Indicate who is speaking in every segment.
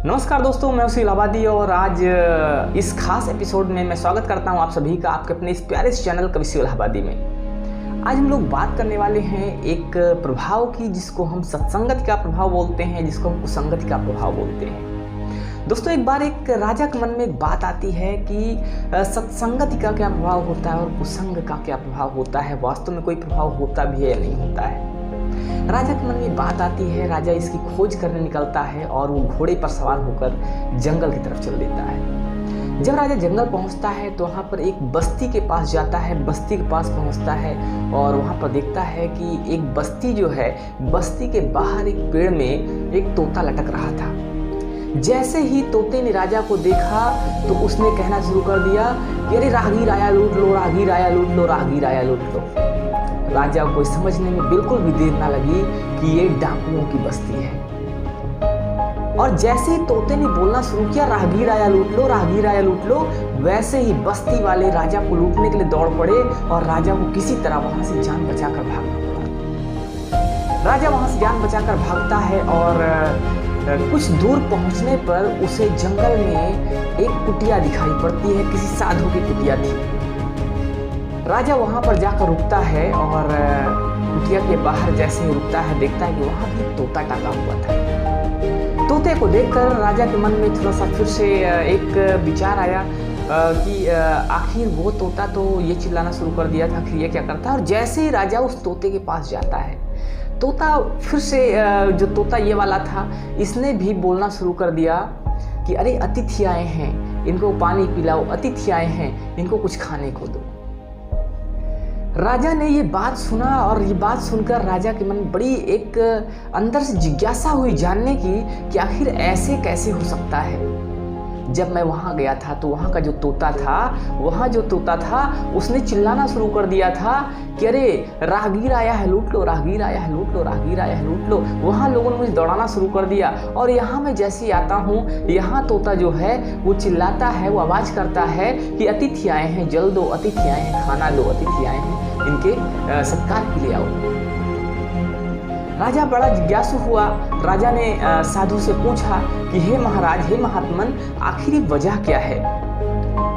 Speaker 1: नमस्कार दोस्तों, मैं उसी इलाहाबादी और आज इस खास एपिसोड में मैं स्वागत करता हूं आप सभी का आपके अपने इस प्यारे से चैनल कवि इलाहाबादी में। आज हम लोग बात करने वाले हैं एक प्रभाव की जिसको हम सत्संगति का प्रभाव बोलते हैं, जिसको हम कुसंगति का प्रभाव बोलते हैं। दोस्तों, एक बार एक राजा के मन में एक बात आती है कि सत्संगति का क्या प्रभाव होता है और कुसंग का क्या प्रभाव होता है, वास्तव में कोई प्रभाव होता भी है या नहीं होता है। राजा के मन में बात आती है, राजा इसकी खोज करने निकलता है और वो घोड़े पर सवार होकर जंगल की तरफ चल देता है। जब राजा जंगल पहुंचता है तो वहाँ पर एक बस्ती के पास जाता है, बस्ती के पास पहुंचता है और वहाँ पर देखता है कि एक बस्ती जो है, बस्ती के बाहर एक पेड़ में एक तोता लटक रहा था। जैसे ही तोते ने राजा को देखा तो उसने कहना शुरू कर दिया कि अरे राहगीर आया लूट लो, राहगीर आया लूट लो, राहगीर आया लूट लो। राजा को समझने में बिल्कुल भी देर ना लगी कि ये डाकुओं की बस्ती है। और जैसे ही तोते ने बोलना शुरू किया राहगीर आया लूट लो, राहगीर आया लूट लो, वैसे ही बस्ती वाले राजा को लूटने के लिए दौड़ पड़े और राजा को किसी तरह वहां से जान बचाकर भागना पड़ा। राजा वहां से जान बचाकर भागता है और कुछ दूर पहुंचने पर उसे जंगल में एक कुटिया दिखाई पड़ती है, किसी साधु की कुटिया थी। राजा वहां पर जाकर रुकता है और कुटिया के बाहर जैसे ही रुकता है देखता है कि वहां भी तोता टांगा हुआ था। तोते को देखकर राजा के मन में थोड़ा सा फिर से एक विचार आया कि आखिर वो तोता तो ये चिल्लाना शुरू कर दिया था, फिर ये क्या करता है। और जैसे ही राजा उस तोते के पास जाता है, तोता फिर से जो तोता ये वाला था, इसने भी बोलना शुरू कर दिया कि अरे अतिथि आए हैं, इनको पानी पिलाओ, अतिथि आए हैं, इनको कुछ खाने को दो। राजा ने ये बात सुना और ये बात सुनकर राजा के मन में बड़ी एक अंदर से जिज्ञासा हुई जानने की कि आखिर ऐसे कैसे हो सकता है। जब मैं वहाँ गया था तो वहाँ का जो तोता था उसने चिल्लाना शुरू कर दिया था कि अरे राहगीर आया है लूट लो, राहगीर आया है लूट लो, राहगीर आया है लूट लो। वहाँ लोगों ने मुझे दौड़ाना शुरू कर दिया और यहाँ मैं जैसे ही आता हूँ, यहाँ तोता जो है वो चिल्लाता है, वो आवाज़ करता है कि अतिथि आए हैं, जल दो, अतिथि आए हैं, खाना लो, अतिथि आए हैं, इनके सत्कार के लिए आओ। राजा बड़ा जिज्ञासु हुआ। राजा ने साधु से पूछा कि हे महाराज, हे महात्मन, आखिर वजह क्या है।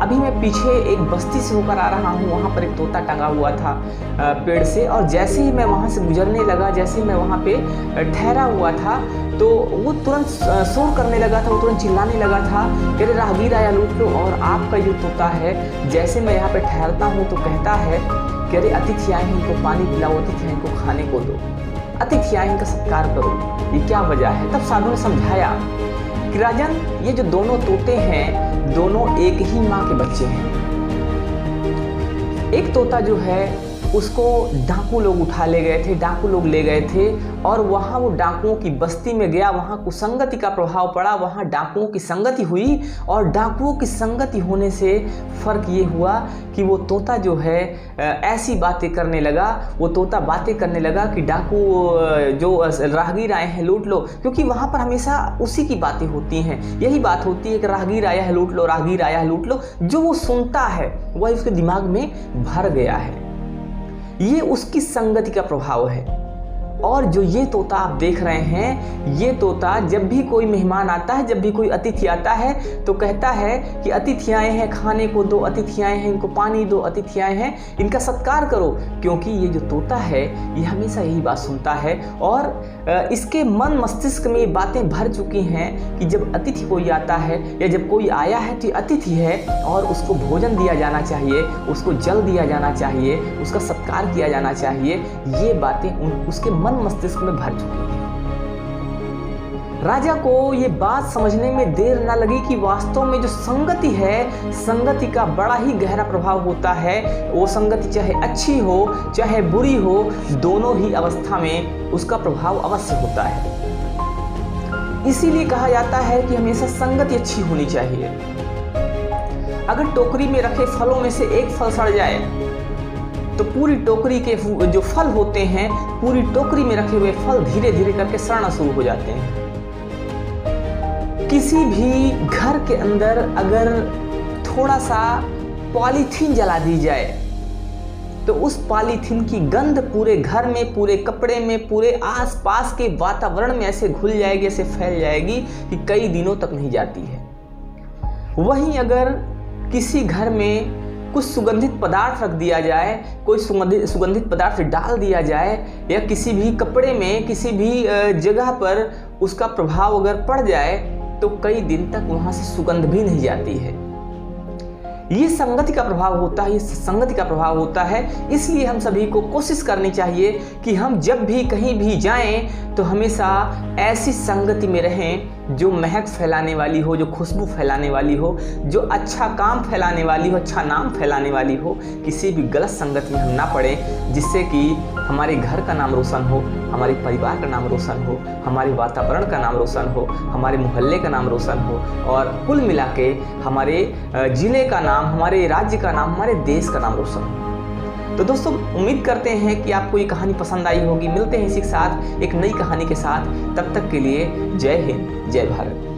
Speaker 1: अभी मैं पीछे एक बस्ती से होकर आ रहा हूँ, वहाँ पर एक तोता टंगा हुआ था पेड़ से, और जैसे ही मैं वहाँ से गुजरने लगा, जैसे ही मैं वहाँ पे ठहरा हुआ था तो वो तुरंत शोर करने लगा था, वो तुरंत चिल्लाने लगा था कि अरे राहगीर आया लूट लो। और आपका जो तोता है, जैसे मैं यहाँ पे ठहरता हूँ तो कहता है कि अरे अतिथि आए हैं, इनको पानी पिलाओ, अतिथि आए इनको खाने को दो, अतिथि आए इनका सत्कार करो। ये क्या वजह है। तब साधु ने समझाया कि राजन, ये जो दोनों तोते हैं, दोनों एक ही माँ के बच्चे हैं। एक तोता जो है उसको डाकू लोग उठा ले गए थे, डाकू लोग ले गए थे और वहाँ वो डाकुओं की बस्ती में गया, वहाँ कुसंगति का प्रभाव पड़ा, वहाँ डाकुओं की संगति हुई और डाकुओं की संगति होने से फ़र्क ये हुआ कि वो तोता जो है ऐसी बातें करने लगा, वो तोता बातें करने लगा कि डाकू जो राहगीर आए हैं लूट लो, क्योंकि वहाँ पर हमेशा उसी की बातें होती हैं, यही बात होती है कि राहगीर आया है लूट लो, राहगीर आया है लूट लो। जो वो सुनता है वही उसके दिमाग में भर गया है। ये उसकी संगति का प्रभाव है। और जो ये तोता आप देख रहे हैं, ये तोता जब भी कोई मेहमान आता है, जब भी कोई अतिथि आता है तो कहता है कि अतिथि आए हैं, खाने को दो, अतिथि आए हैं, इनको पानी दो, अतिथि आए हैं, इनका सत्कार करो। क्योंकि ये जो तोता है ये हमेशा यही बात सुनता है और इसके मन मस्तिष्क में ये बातें भर चुकी हैं कि जब अतिथि कोई आता है या जब कोई आया है तो ये अतिथि है और उसको भोजन दिया जाना चाहिए, उसको जल दिया जाना चाहिए, उसका सत्कार किया जाना चाहिए। ये बातें उसके मन मस्तिष्क में भर चुकी हैं। राजा को ये बात समझने में देर ना लगी कि वास्तव में जो संगति है, संगति का बड़ा ही गहरा प्रभाव होता है। वो संगति चाहे अच्छी हो चाहे बुरी हो, दोनों ही अवस्था में उसका प्रभाव अवश्य होता है। इसीलिए कहा जाता है कि हमेशा संगति अच्छी होनी चाहिए। अगर टोकरी में रखे फलों में से एक फल सड़ जाए तो पूरी टोकरी के जो फल होते हैं, पूरी टोकरी में रखे हुए फल धीरे धीरे करके सड़ना शुरू हो जाते हैं। किसी भी घर के अंदर अगर थोड़ा सा पॉलीथीन जला दी जाए तो उस पॉलीथीन की गंध पूरे घर में, पूरे कपड़े में, पूरे आसपास के वातावरण में ऐसे घुल जाएगी, ऐसे फैल जाएगी कि कई दिनों तक नहीं जाती है। वहीं अगर किसी घर में कुछ सुगंधित पदार्थ रख दिया जाए, कोई सुगंधित पदार्थ डाल दिया जाए, या किसी भी कपड़े में, किसी भी जगह पर उसका प्रभाव अगर पड़ जाए तो कई दिन तक वहाँ से सुगंध भी नहीं जाती है। ये संगति का प्रभाव होता है, ये संगति का प्रभाव होता है। इसलिए हम सभी को कोशिश करनी चाहिए कि हम जब भी कहीं भी जाएं तो हमेशा ऐसी संगति में रहें जो महक फैलाने वाली हो, जो खुशबू फैलाने वाली हो, जो अच्छा काम फैलाने वाली हो, अच्छा नाम फैलाने वाली हो। किसी भी गलत संगत में हम ना पड़ें जिससे कि हमारे घर का नाम रोशन हो, हमारे परिवार का नाम रोशन हो, हमारे वातावरण का नाम रोशन हो, हमारे मोहल्ले का नाम रोशन हो, और कुल मिला के हमारे ज़िले का नाम, हमारे राज्य का नाम, हमारे देश का नाम रोशन हो। तो दोस्तों, उम्मीद करते हैं कि आपको ये कहानी पसंद आई होगी। मिलते हैं इसी के साथ एक नई कहानी के साथ। तब तक के लिए जय हिंद, जय भारत।